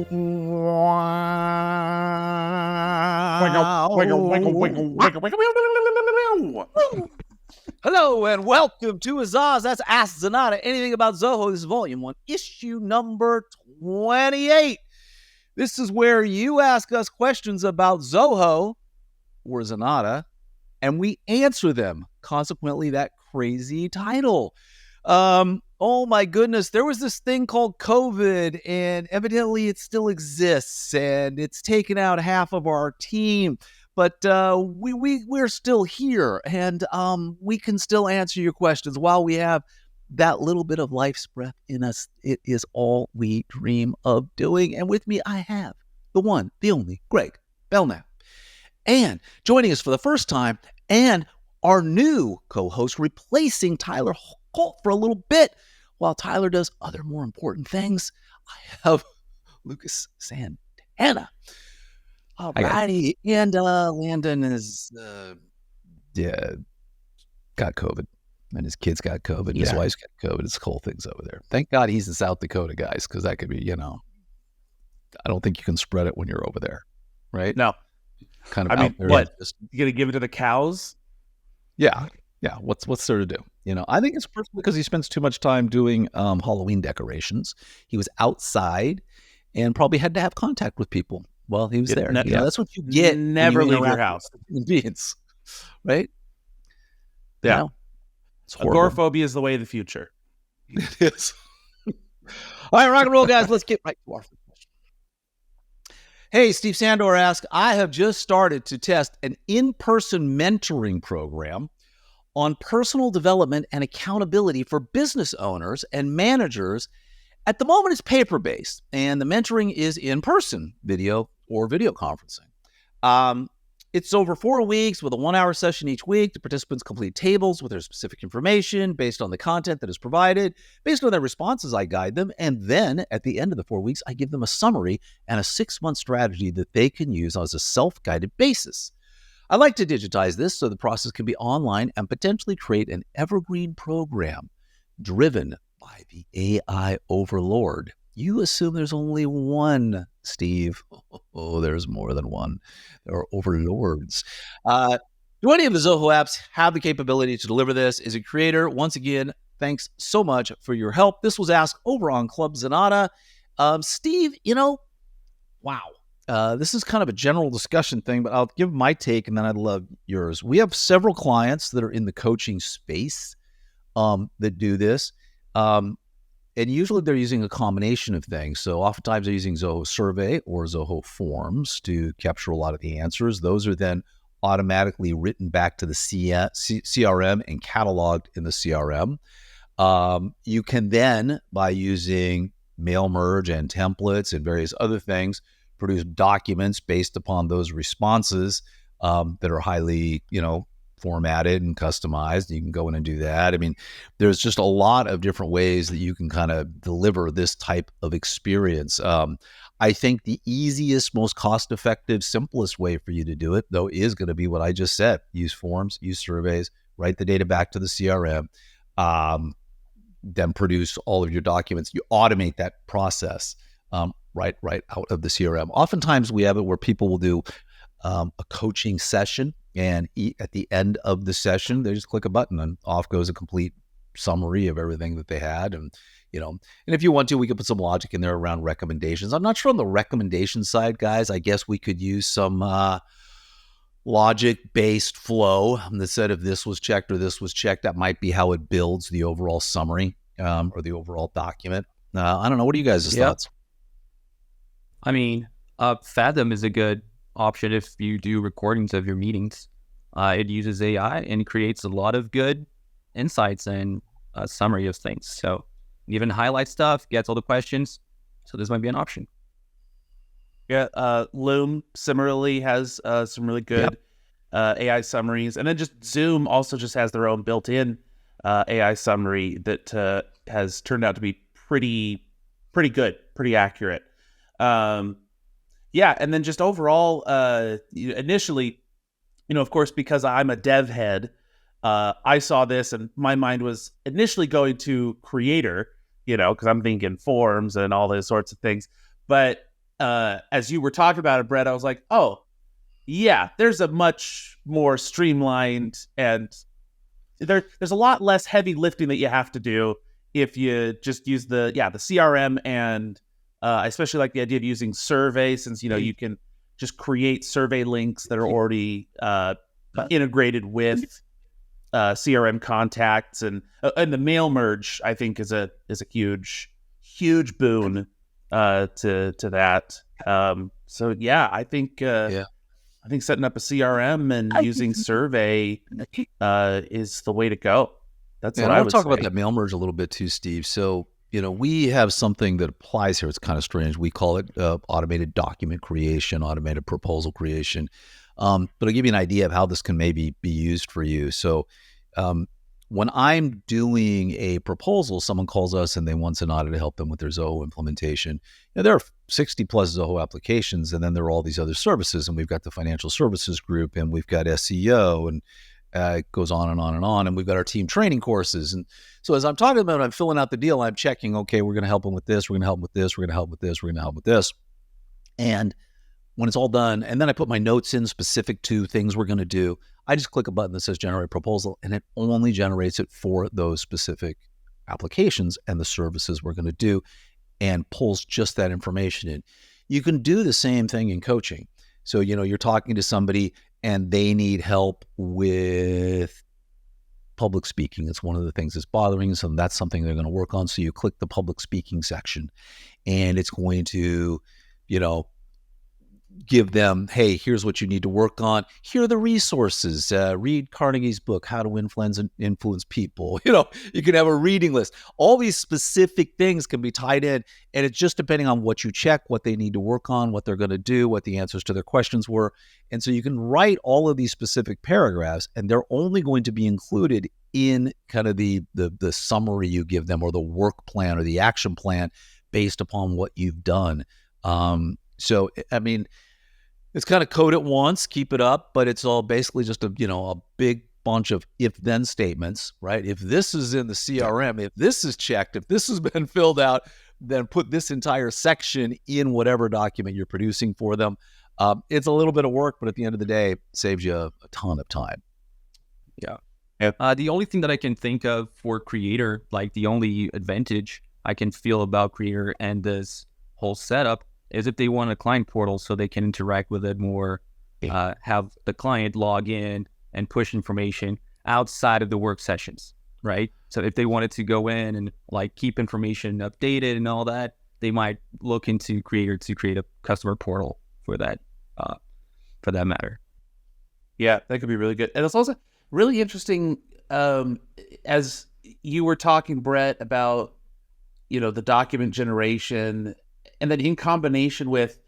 Hello and welcome to AZAAZ. That's Ask Zenatta Anything About Zoho. This is Volume 1, Issue number 28. This is where you ask us questions about Zoho or Zenatta, and we answer them. Consequently, that crazy title. Oh my goodness, there was this thing called COVID, and evidently it still exists, and it's taken out half of our team. But we're still here, and we can still answer your questions while we have that little bit of life's breath in us. It is all we dream of doing. And with me, I have the one, the only, Greg Belknap. And joining us for the first time, and our new co-host replacing Tyler Holt for a little bit, while Tyler does other more important things, I have Lucas Santana. All righty. And Landon is got COVID. And his kids got COVID. His wife's got COVID. His whole thing's over there. Thank God he's in South Dakota, guys, because that could be, I don't think you can spread it when you're over there, right? No. Kind of out there. What? You going to give it to the cows? Yeah. Yeah. What's there to do? I think it's personally because he spends too much time doing Halloween decorations. He was outside and probably had to have contact with people while he was there. That's what you get. Never leave your house. Beings, right? Yeah. It's horrible. Agoraphobia is the way of the future. It is. All right, rock and roll, guys. Let's get right to our first question. Hey, Steve Sandor asks, I have just started to test an in-person mentoring program on personal development and accountability for business owners and managers. At the moment, it's paper-based, and the mentoring is in-person, video or video conferencing. It's over 4 weeks with a 1-hour session each week. The participants complete tables with their specific information based on the content that is provided. Based on their responses, I guide them, and then at the end of the 4 weeks, I give them a summary and a 6-month strategy that they can use as a self-guided basis. I like to digitize this so the process can be online and potentially create an evergreen program driven by the AI overlord. You assume there's only one, Steve. Oh, there's more than one. There are overlords. Do any of the Zoho apps have the capability to deliver this? As a creator, once again, thanks so much for your help. This was asked over on Club Zenatta. Steve, wow. This is kind of a general discussion thing, but I'll give my take and then I'd love yours. We have several clients that are in the coaching space that do this. And usually they're using a combination of things. So oftentimes they're using Zoho Survey or Zoho Forms to capture a lot of the answers. Those are then automatically written back to the CRM and cataloged in the CRM. You can then, by using mail merge and templates and various other things, produce documents based upon those responses that are highly, formatted and customized. You can go in and do that. I mean, there's just a lot of different ways that you can kind of deliver this type of experience. I think the easiest, most cost-effective, simplest way for you to do it, though, is going to be what I just said. Use forms, use surveys, write the data back to the CRM, then produce all of your documents. You automate that process right out of the CRM. Oftentimes we have it where people will do a coaching session, and at the end of the session, they just click a button and off goes a complete summary of everything that they had. And, and if you want to, we could put some logic in there around recommendations. I'm not sure on the recommendation side, guys. I guess we could use some logic-based flow that said if this was checked or this was checked, that might be how it builds the overall summary or the overall document. I don't know. What are you guys' thoughts? I mean, Fathom is a good option if you do recordings of your meetings. It uses AI and creates a lot of good insights and a summary of things. So even highlight stuff, gets all the questions. So this might be an option. Yeah, Loom similarly has some really good AI summaries. And then just Zoom also just has their own built-in AI summary that has turned out to be pretty good, pretty accurate. Yeah, and then just overall, initially, of course, because I'm a dev head, I saw this and my mind was initially going to creator, because I'm thinking forms and all those sorts of things. But as you were talking about it, Brett, I was like, oh, yeah, there's a much more streamlined, and there's a lot less heavy lifting that you have to do if you just use the CRM, and I especially like the idea of using survey, since you can just create survey links that are already integrated with CRM contacts, and the mail merge, I think, is a huge boon to that. So yeah, I think setting up a CRM and using survey is the way to go. That's what I want would to talk say. about that mail merge a little bit too, Steve. So, we have something that applies here. It's kind of strange. We call it automated document creation, automated proposal creation. But I'll give you an idea of how this can maybe be used for you. So when I'm doing a proposal, someone calls us and they want Zenatta to help them with their Zoho implementation. There are 60 plus Zoho applications, and then there are all these other services, and we've got the financial services group, and we've got SEO, and it goes on and on and on. And we've got our team training courses. And so as I'm talking about, I'm filling out the deal, I'm checking, okay, we're going to help them with this. We're going to help them with this. We're going to help with this. We're going to help with this. And when it's all done, and then I put my notes in specific to things we're going to do, I just click a button that says generate proposal, and it only generates it for those specific applications and the services we're going to do, and pulls just that information in. You can do the same thing in coaching. So, you're talking to somebody and they need help with public speaking. It's one of the things that's bothering them. That's something they're going to work on. So you click the public speaking section, and it's going to, give them, hey, here's what you need to work on. Here are the resources. Read Carnegie's book, How to Influence People. You can have a reading list. All these specific things can be tied in, and it's just depending on what you check, what they need to work on, what they're going to do, what the answers to their questions were. And so you can write all of these specific paragraphs, and they're only going to be included in kind of the summary you give them, or the work plan or the action plan based upon what you've done. So, I mean, it's kind of code it once, keep it up, but it's all basically just a big bunch of if-then statements, right? If this is in the CRM, if this is checked, if this has been filled out, then put this entire section in whatever document you're producing for them. It's a little bit of work, but at the end of the day, it saves you a ton of time. Yeah. The only thing that I can think of for Creator, like the only advantage I can feel about Creator and this whole setup, is if they want a client portal so they can interact with it more, have the client log in and push information outside of the work sessions, right? So if they wanted to go in and like keep information updated and all that, they might look into Creator to create a customer portal for that matter. Yeah, that could be really good. And it's also really interesting, as you were talking, Brett, about, the document generation, and then in combination with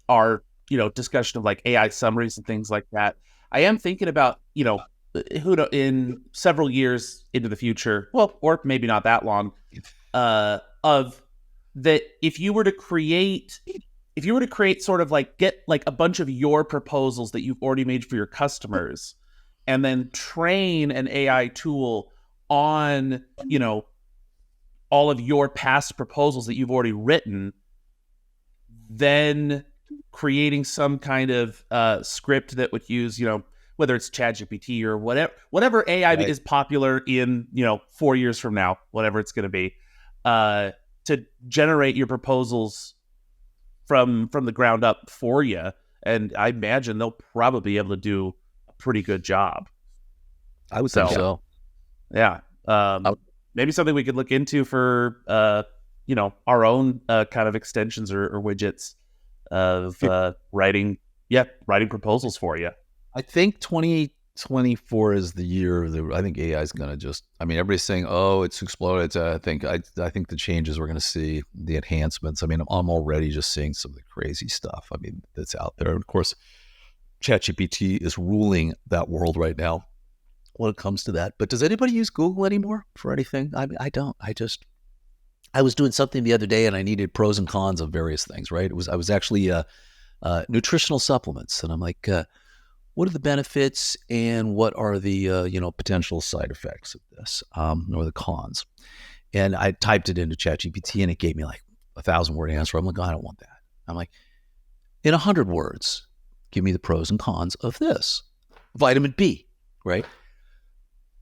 our, discussion of like AI summaries and things like that, I am thinking about, in several years into the future, well, or maybe not that long, of that if you were to create sort of like get like a bunch of your proposals that you've already made for your customers, and then train an AI tool on, all of your past proposals that you've already written, then creating some kind of script that would use, whether it's ChatGPT or whatever AI is popular in, 4 years from now, whatever it's going to be, to generate your proposals from the ground up for you. And I imagine they'll probably be able to do a pretty good job. I would think so. Yeah. Maybe something we could look into for, our own kind of extensions or widgets of writing proposals for you. I think 2024 is the year I think AI is going to everybody's saying, oh, it's exploded. I think the changes we're going to see, the enhancements. I'm already just seeing some of the crazy stuff. That's out there. And of course, ChatGPT is ruling that world right now when it comes to that. But does anybody use Google anymore for anything? I don't. I was doing something the other day and I needed pros and cons of various things, right? I was actually nutritional supplements. And I'm like, what are the benefits and what are the, potential side effects of this, or the cons? And I typed it into ChatGPT and it gave me like 1,000-word answer. I'm like, oh, I don't want that. I'm like, in 100 words, give me the pros and cons of this. Vitamin B, right?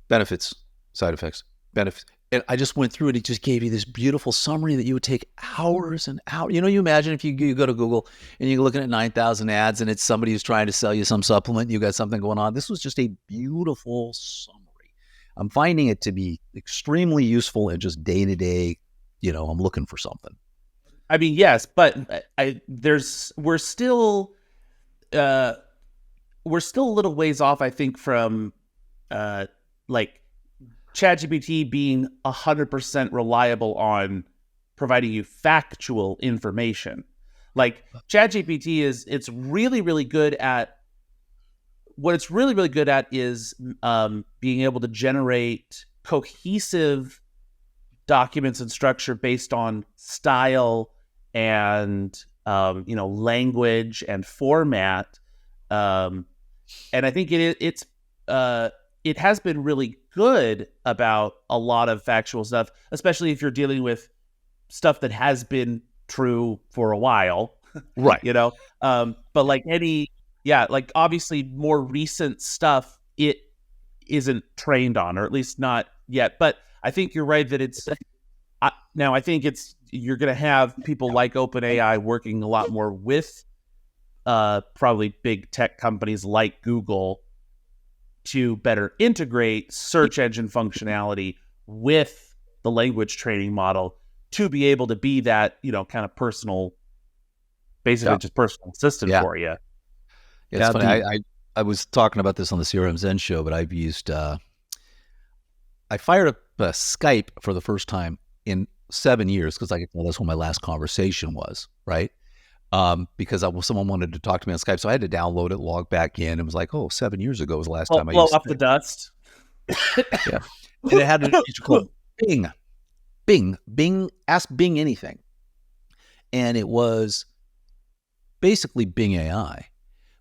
Benefits, side effects, benefits. And I just went through it. It just gave you this beautiful summary that you would take hours and hours. You know, you imagine if you go to Google and you're looking at 9,000 ads and it's somebody who's trying to sell you some supplement, you got something going on. This was just a beautiful summary. I'm finding it to be extremely useful and just day to day, I'm looking for something. I mean, yes, but we're still a little ways off, I think, from like ChatGPT being 100% reliable on providing you factual information. Like ChatGPT it's really, really good at what it's really, really good at is being able to generate cohesive documents and structure based on style and language and format. And I think it has been really good about a lot of factual stuff, especially if you're dealing with stuff that has been true for a while, right? But like obviously more recent stuff, it isn't trained on, or at least not yet. But I think you're right that I think you're going to have people like OpenAI working a lot more with probably big tech companies like Google to better integrate search engine functionality with the language training model to be able to be that, kind of personal, basically just personal assistant for you. Yeah, it's funny. I was talking about this on the CRM Zen show, but I've used, I fired up Skype for the first time in 7 years because I could tell that's when my last conversation was, right? Because someone wanted to talk to me on Skype. So I had to download it, log back in. It was like, 7 years ago was the last time I used blow up the dust. Yeah. And it had a feature called Bing, ask Bing anything. And it was basically Bing AI.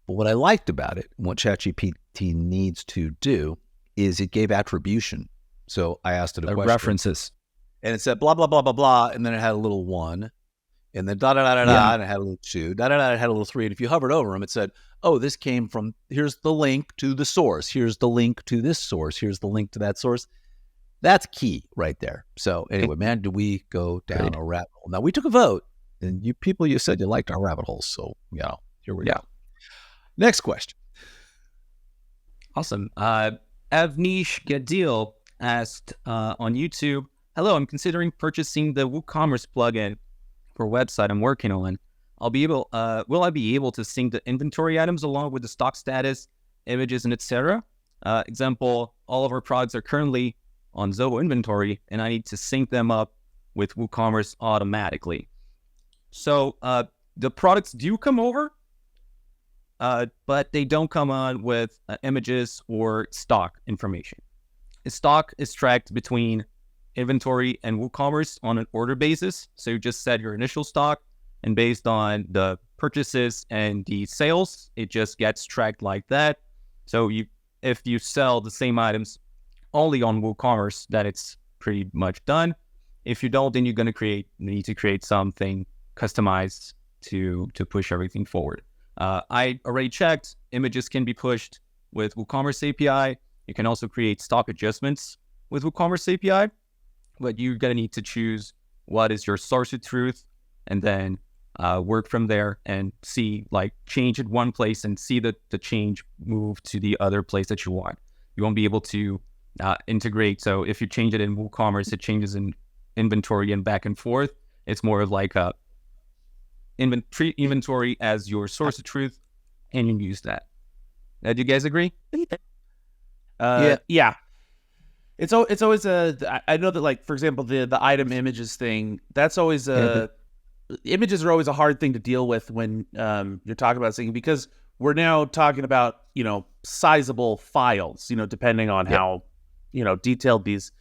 But what I liked about it, and what ChatGPT needs to do, is it gave attribution. So I asked it a question. References. And it said blah, blah, blah, blah, blah. And then it had a little 1. And then da-da-da-da-da, and it had a little 2. Da-da-da, it had a little 3. And if you hovered over them, it said, this came from, here's the link to the source. Here's the link to this source. Here's the link to that source. That's key right there. So anyway, man, do we go down a rabbit hole? Now, we took a vote. And you said you liked our rabbit holes. So, here we go. Next question. Awesome. Avnish Gadil asked on YouTube, hello, I'm considering purchasing the WooCommerce plugin for a website I'm working on. Will I be able to sync the inventory items along with the stock status, images, and etc.? Example, all of our products are currently on Zoho inventory, and I need to sync them up with WooCommerce automatically. So the products do come over, but they don't come on with images or stock information. The stock is tracked between inventory and WooCommerce on an order basis. So you just set your initial stock, and based on the purchases and the sales, it just gets tracked like that. So if you sell the same items only on WooCommerce, that it's pretty much done. If you don't, then you're going to need to create something customized to push everything forward. I already checked. Images can be pushed with WooCommerce API. You can also create stock adjustments with WooCommerce API, but you're going to need to choose what is your source of truth, and then work from there and see, change it one place and see the change move to the other place that you want. You won't be able to integrate. So if you change it in WooCommerce, it changes in inventory and back and forth. It's more of like a inventory as your source of truth, and you use that. Do you guys agree? Yeah. It's always I know that, for example, the item images thing, that's always images are always a hard thing to deal with when you're talking about syncing, because we're now talking about, sizable files, depending on how, detailed these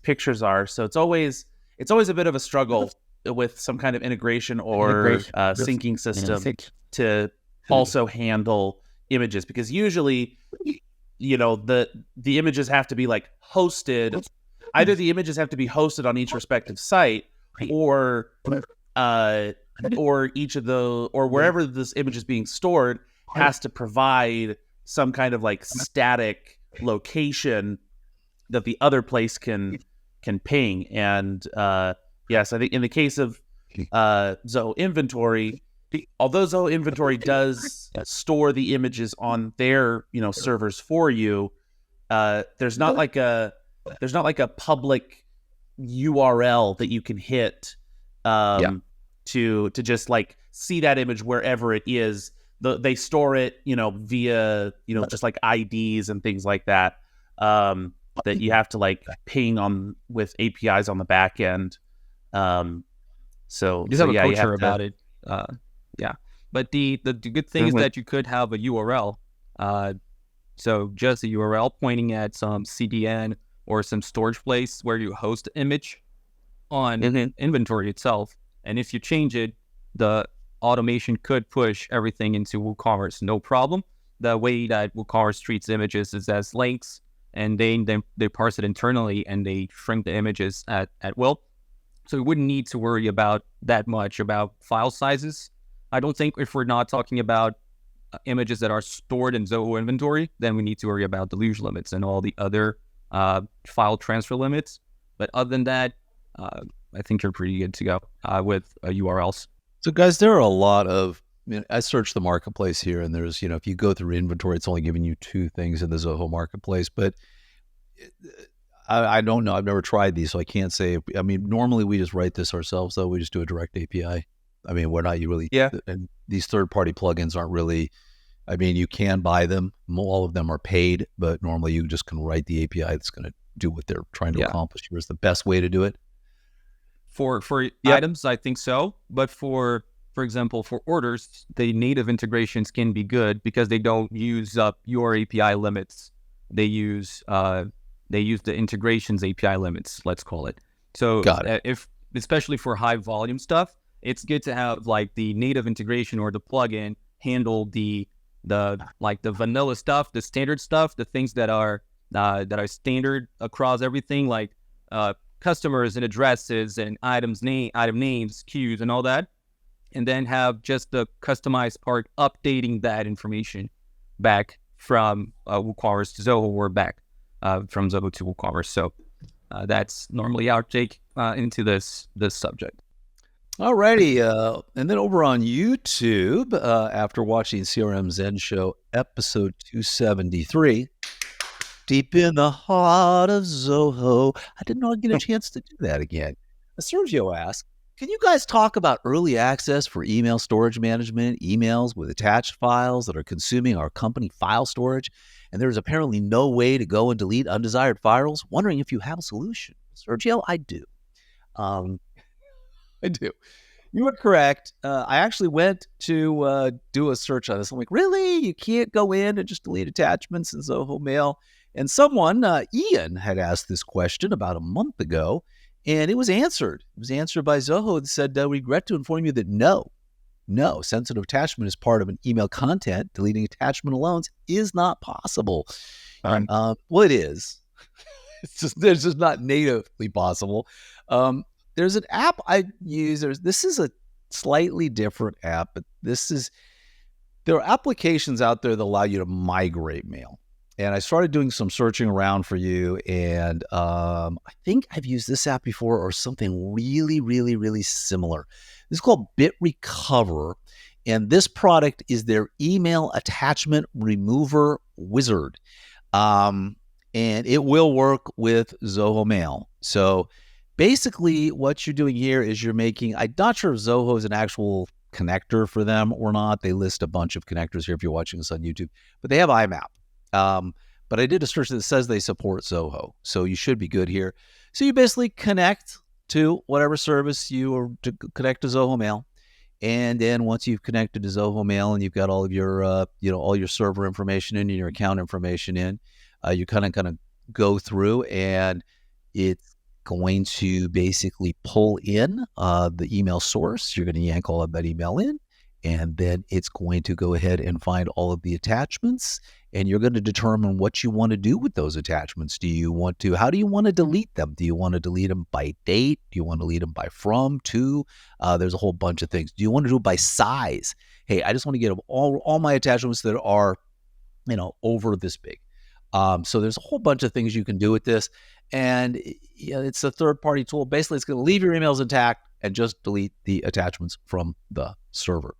pictures are. So it's always a bit of a struggle with some kind of integration or syncing system to also handle images, because usually, the images have to be hosted. Either the images have to be hosted on each respective site, or or each of the, or wherever this image is being stored has to provide some kind of like static location that the other place can ping. And yes, I think in the case of Zoho Inventory, although Zoho Inventory does store the images on their servers for you, there's not like a public URL that you can hit to just like see that image wherever it is. They store it via just like IDs and things like that, that you have to like ping on with APIs on the back end. So you have a you culture have about it. But the good thing is that you could have a URL. So just a URL pointing at some CDN or some storage place where you host the image on inventory itself. And if you change it, the automation could push everything into WooCommerce, no problem. The way that WooCommerce treats images is as links, and they parse it internally and they shrink the images at will. So we wouldn't need to worry about that much about file sizes. I don't think if we're not talking about images that are stored in Zoho Inventory, then we need to worry about deluge limits and all the other file transfer limits. But other than that, I think you're pretty good to go with URLs. So guys, there are a lot of, I searched the marketplace here, and there's, if you go through inventory, it's only giving you 2 things in the Zoho marketplace, but I don't know. I've never tried these, so I can't say. Normally we just write this ourselves, though. We just do a direct API. We're not really, and these third-party plugins aren't really, you can buy them. All of them are paid, but normally you just can write the API that's going to do what they're trying to accomplish. Here's the best way to do it. For items, I think so. But for example, for orders, the native integrations can be good because they don't use up your API limits. They use the integrations API limits, let's call it. So if especially for high volume stuff, it's good to have like the native integration or the plugin handle the vanilla stuff, the standard stuff, the things that are standard across everything, like customers and addresses and item names, queues, and all that, and then have just the customized part updating that information back from WooCommerce to Zoho or back from Zoho to WooCommerce. So that's normally our take into this subject. Alrighty, and then over on YouTube, after watching CRM Zen Show episode 273, deep in the heart of Zoho, I didn't know I'd get a chance to do that again. Sergio asked, can you guys talk about early access for email storage management, emails with attached files that are consuming our company file storage, and there's apparently no way to go and delete undesired files? Wondering if you have a solution. Sergio, I do. I do. You are correct. I actually went to do a search on this. I'm like, really? You can't go in and just delete attachments in Zoho Mail? And someone, Ian, had asked this question about a month ago, and it was answered. It was answered by Zoho that said, regret to inform you that no, sensitive attachment is part of an email content. Deleting attachment alone is not possible. Well, it is. It's just not natively possible. There's an app I use. This is a slightly different app, but there are applications out there that allow you to migrate mail. And I started doing some searching around for you, and I think I've used this app before or something really, really, really similar. This is called BitRecover, and this product is their email attachment remover wizard. And it will work with Zoho Mail. So basically what you're doing here is you're making, I'm not sure if Zoho is an actual connector for them or not. They list a bunch of connectors here if you're watching this on YouTube, but they have IMAP. But I did a search that says they support Zoho, so you should be good here. So you basically connect to whatever service you are to connect to Zoho Mail, and then once you've connected to Zoho Mail and you've got all of your all your server information in and your account information in, you kind of go through, and it's going to basically pull in the email source. You're going to yank all of that email in, and then it's going to go ahead and find all of the attachments, and you're going to determine what you want to do with those attachments. How do you want to delete them? Do you want to delete them by date? Do you want to delete them by from, to? There's a whole bunch of things. Do you want to do it by size? Hey, I just want to get all my attachments that are, over this big. So there's a whole bunch of things you can do with this. And it's a third-party tool. Basically, it's going to leave your emails intact and just delete the attachments from the server.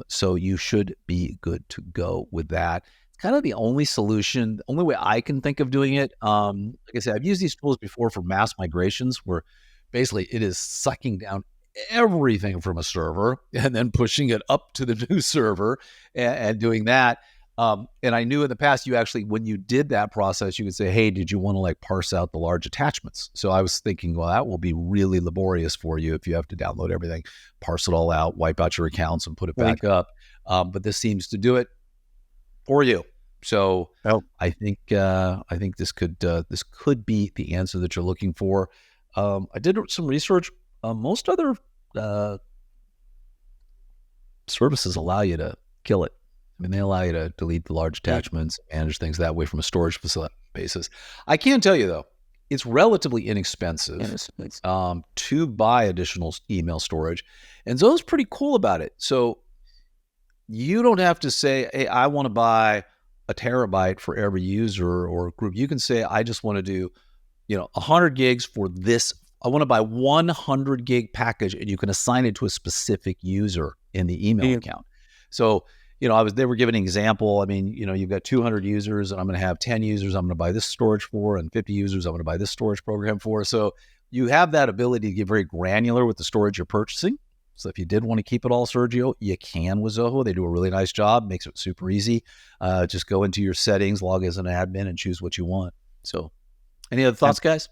So you should be good to go with that. It's kind of the only solution, the only way I can think of doing it. Like I said, I've used these tools before for mass migrations, where basically it is sucking down everything from a server and then pushing it up to the new server and doing that. And I knew in the past, you actually, when you did that process, you could say, hey, did you want to parse out the large attachments? So I was thinking, well, that will be really laborious for you if you have to download everything, parse it all out, wipe out your accounts and put it back up. But this seems to do it for you. So I think this could be the answer that you're looking for. I did some research. Most other services allow you to kill it. I mean, they allow you to delete the large attachments, manage things that way from a storage facility basis. I can tell you, though, it's relatively inexpensive to buy additional email storage. And Zoho's pretty cool about it. So you don't have to say, hey, I want to buy a terabyte for every user or group. You can say, I just want to do 100 gigs for this. I want to buy 100 gig package, and you can assign it to a specific user in the email account. So they were giving an example. I mean, you've got 200 users, and I'm going to have 10 users I'm going to buy this storage for, and 50 users I'm going to buy this storage program for. So you have that ability to get very granular with the storage you're purchasing. So if you did want to keep it all Sergio, you can with Zoho. They do a really nice job, makes it super easy. Just go into your settings, log as an admin, and choose what you want. So any other thoughts, guys?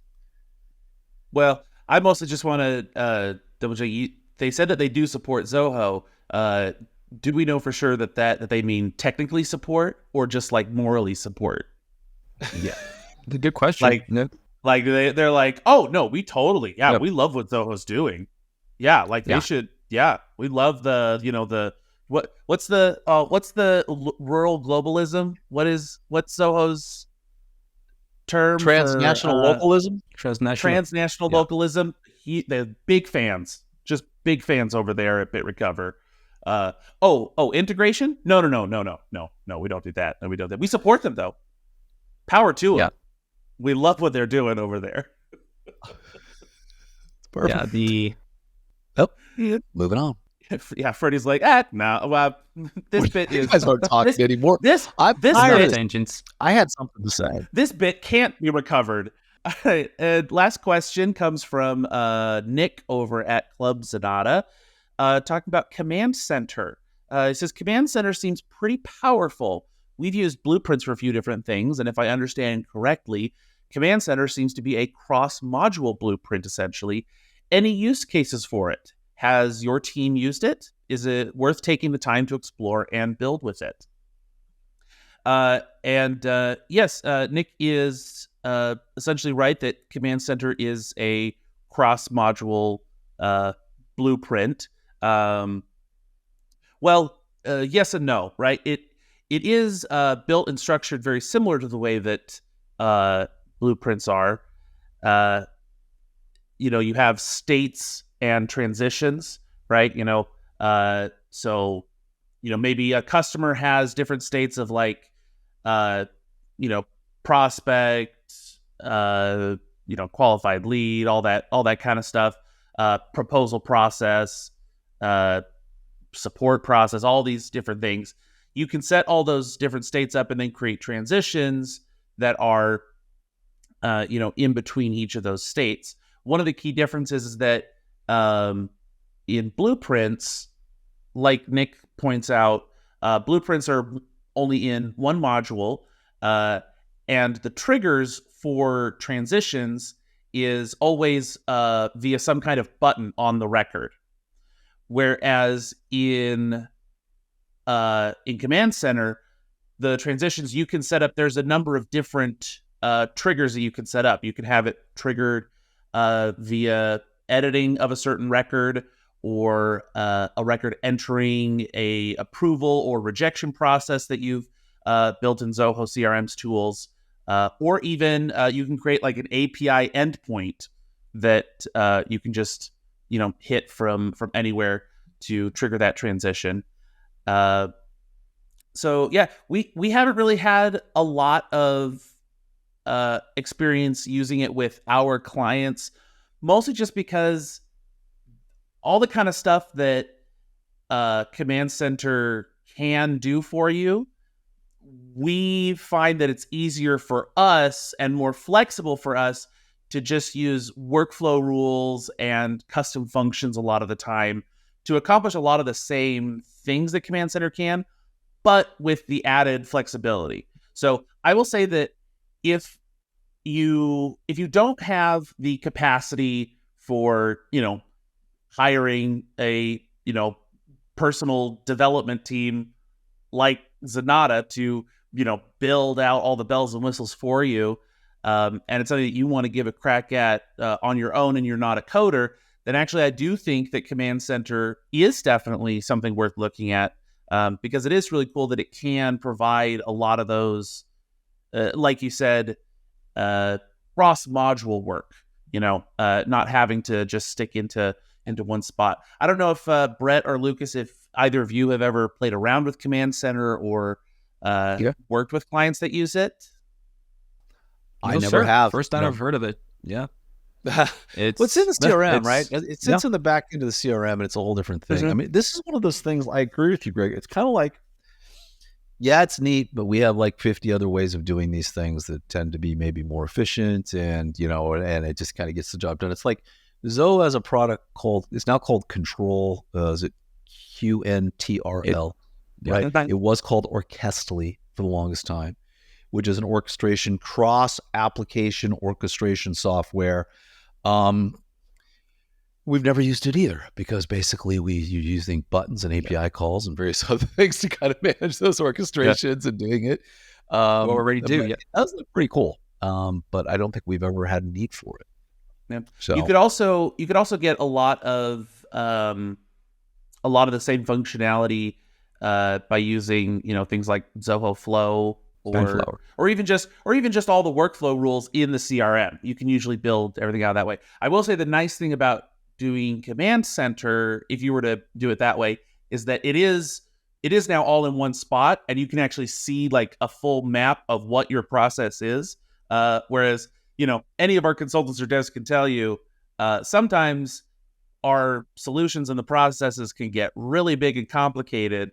Well, I mostly just want to double check. They said that they do support Zoho. Do we know for sure that they mean technically support or just morally support? Yeah, it's a good question. They're like, oh no, we totally, we love what Zoho's doing. Yeah, they should. Yeah, we love what's the rural global?ism? What's Zoho's term? Transnational localism. Transnational localism. They're big fans, just big fans over there at BitRecover. Integration? No, we don't do that. No, we don't do that. We support them though. Power to them. We love what they're doing over there. Perfect. Moving on. Yeah, Freddie's like, no, this bit is. You guys aren't talking anymore. I'm tired. Tangents. I had something to say. This bit can't be recovered. All right, and last question comes from Nick over at Club Zenatta. Talking about Command Center. It says, Command Center seems pretty powerful. We've used blueprints for a few different things, and if I understand correctly, Command Center seems to be a cross-module blueprint, essentially. Any use cases for it? Has your team used it? Is it worth taking the time to explore and build with it? Yes, Nick is essentially right that Command Center is a cross-module blueprint. Yes and no, right? It is built and structured very similar to the way that blueprints are. You have states and transitions, right? Maybe a customer has different states of prospect, qualified lead, all that kind of stuff. Proposal process, support process, all these different things. You can set all those different states up and then create transitions that are, in between each of those states. One of the key differences is that in blueprints, like Nick points out, blueprints are only in one module, and the triggers for transitions is always via some kind of button on the record. Whereas in Command Center, the transitions you can set up, there's a number of different triggers that you can set up. You can have it triggered via editing of a certain record, or a record entering a approval or rejection process that you've built in Zoho CRM's tools, or even you can create like an API endpoint that you can just hit from anywhere to trigger that transition. So yeah, we haven't really had a lot of experience using it with our clients, mostly just because all the kind of stuff that Command Center can do for you, we find that it's easier for us and more flexible for us to just use workflow rules and custom functions a lot of the time to accomplish a lot of the same things that Command Center can, but with the added flexibility. So I will say that if you don't have the capacity for, hiring a, personal development team like Zenatta to, build out all the bells and whistles for you, and it's something that you want to give a crack at on your own and you're not a coder, then actually I do think that Command Center is definitely something worth looking at, because it is really cool that it can provide a lot of those, like you said, cross-module work, not having to just stick into one spot. I don't know if Brett or Lucas, if either of you have ever played around with Command Center or worked with clients that use it. I never have. First time I've heard of it. Yeah. It's in the CRM, right? It sits in the back end of the CRM, and it's a whole different thing. Mm-hmm. I mean, this is one of those things. I agree with you, Greg. It's kind of like, yeah, it's neat, but we have like 50 other ways of doing these things that tend to be maybe more efficient, and and it just kind of gets the job done. It's like Zoho has a product it's now called Control. Is it QNTRL? Right. It was called Orchestly for the longest time, which is an orchestration, cross-application orchestration software. We've never used it either because basically you're using buttons and API calls and various other things to kind of manage those orchestrations and doing it. What we're ready to do. Yeah. That's pretty cool. But I don't think we've ever had a need for it. Yeah. So you could also get a lot of the same functionality by using things like Zoho Flow or even just all the workflow rules in the CRM. You can usually build everything out that way. I will say the nice thing about doing Command Center, if you were to do it that way, is that it is now all in one spot, and you can actually see like a full map of what your process is. Whereas any of our consultants or devs can tell you, sometimes our solutions and the processes can get really big and complicated,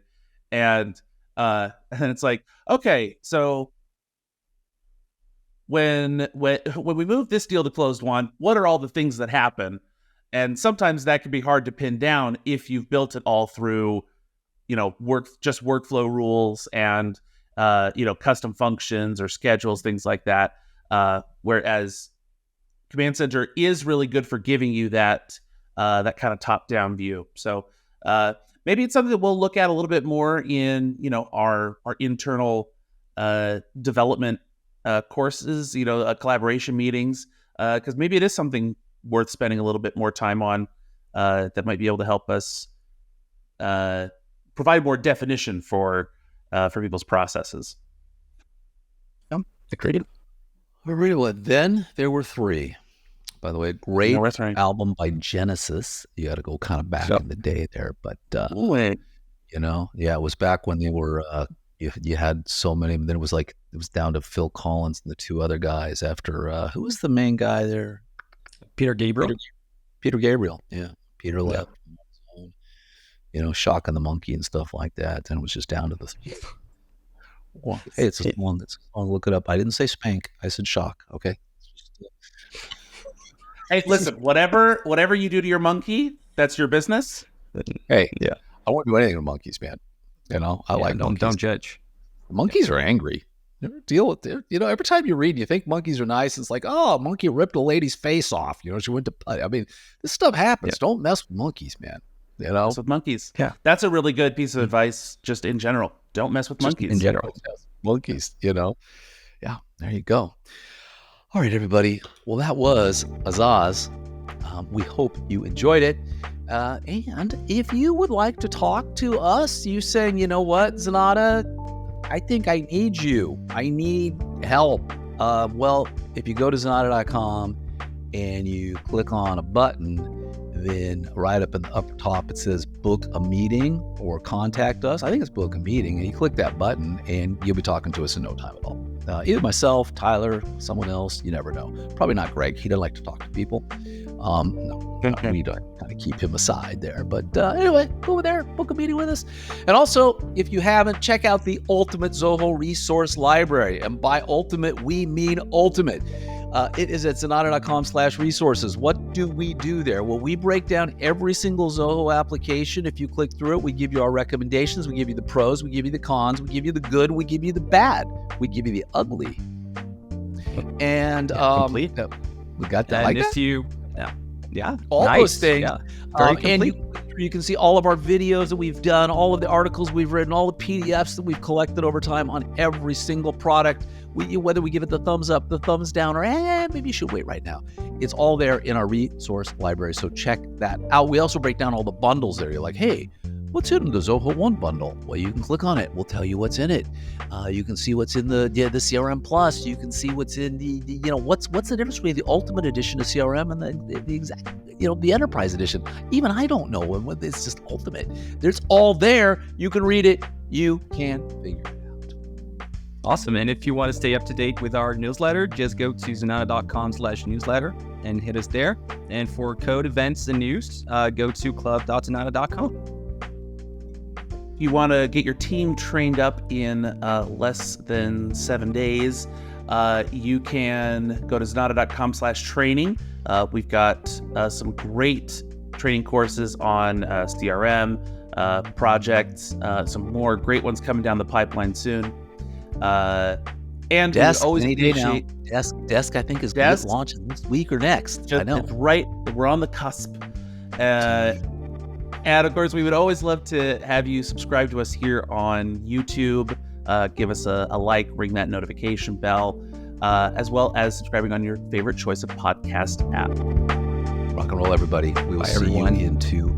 and then it's like, okay, so when we move this deal to closed won, what are all the things that happen? And sometimes that can be hard to pin down if you've built it all through, workflow rules and custom functions or schedules, things like that. Whereas Command Center is really good for giving you that kind of top-down view. So maybe it's something that we'll look at a little bit more in our internal development courses, collaboration meetings, because maybe it is something worth spending a little bit more time on that might be able to help us provide more definition for people's processes. Agreed. All right, well, then there were three. By the way, great album by Genesis. You got to go kind of back in the day there, but it was back when they were. You had so many, and then it was down to Phil Collins and the two other guys after. Who was the main guy there? Peter Gabriel. Peter Gabriel. Yeah, Peter left. Shock and the Monkey and stuff like that. And it was just down to this. Well, hey, it's a one that's. I'll look it up. I didn't say Spank. I said Shock. Okay. Hey, listen. Whatever you do to your monkey, that's your business. Hey, yeah. I won't do anything to monkeys, man. I like monkeys. Don't judge. Monkeys are angry. Never deal with it. Every time you read, you think monkeys are nice. It's like, oh, a monkey ripped a lady's face off. She went to. I mean, this stuff happens. Yeah. Don't mess with monkeys, man. Mess with monkeys. Yeah, that's a really good piece of advice. Just in general, don't mess with monkeys. In general, monkeys. Yeah, there you go. All right, everybody. Well, that was AZAAZ. We hope you enjoyed it. And if you would like to talk to us, you saying, you know what, Zenatta, I think I need you. I need help. Well, if you go to Zenatta.com and you click on a button, then right up in the upper top, it says book a meeting or contact us. I think it's book a meeting. And you click that button and you'll be talking to us in no time at all. Either myself, Tyler, someone else, you never know. Probably not Greg. He doesn't like to talk to people. No, we don't kind of keep him aside there. But anyway, go over there, book a meeting with us. And also, if you haven't, check out the Ultimate Zoho Resource Library. And by ultimate, we mean ultimate. It is at Zenatta.com/resources. What do we do there? Well, we break down every single Zoho application. If you click through it, we give you our recommendations. We give you the pros. We give you the cons. We give you the good. We give you the bad. We give you the ugly. And complete. We got that. And Like if that? you, yeah, All nice. those things. Yeah. Very And complete. you can see all of our videos that we've done, all of the articles we've written, all the PDFs that we've collected over time on every single product. Whether we give it the thumbs up, the thumbs down, or maybe you should wait right now. It's all there in our resource library, so check that out. We also break down all the bundles there. You're like, hey, what's in the Zoho One bundle? Well, you can click on it. We'll tell you what's in it. You can see what's in the CRM Plus. You can see what's in the what's the difference between the Ultimate Edition of CRM and the exact, the Enterprise Edition. Even I don't know. It's just Ultimate. There's all there. You can read it. You can figure it out. Awesome. And if you want to stay up to date with our newsletter, just go to Zenatta.com/newsletter and hit us there. And for code, events, and news, go to club.zenatta.com. If you want to get your team trained up in less than 7 days, you can go to Zenatta.com/training. We've got some great training courses on CRM, projects, some more great ones coming down the pipeline soon. And Desk, we always any day now. appreciate Desk, I think, is going to launch this week or next. I know. It's right. We're on the cusp. And of course, we would always love to have you subscribe to us here on YouTube. Give us a like, ring that notification bell, as well as subscribing on your favorite choice of podcast app. Rock and roll, everybody. We will see you in 2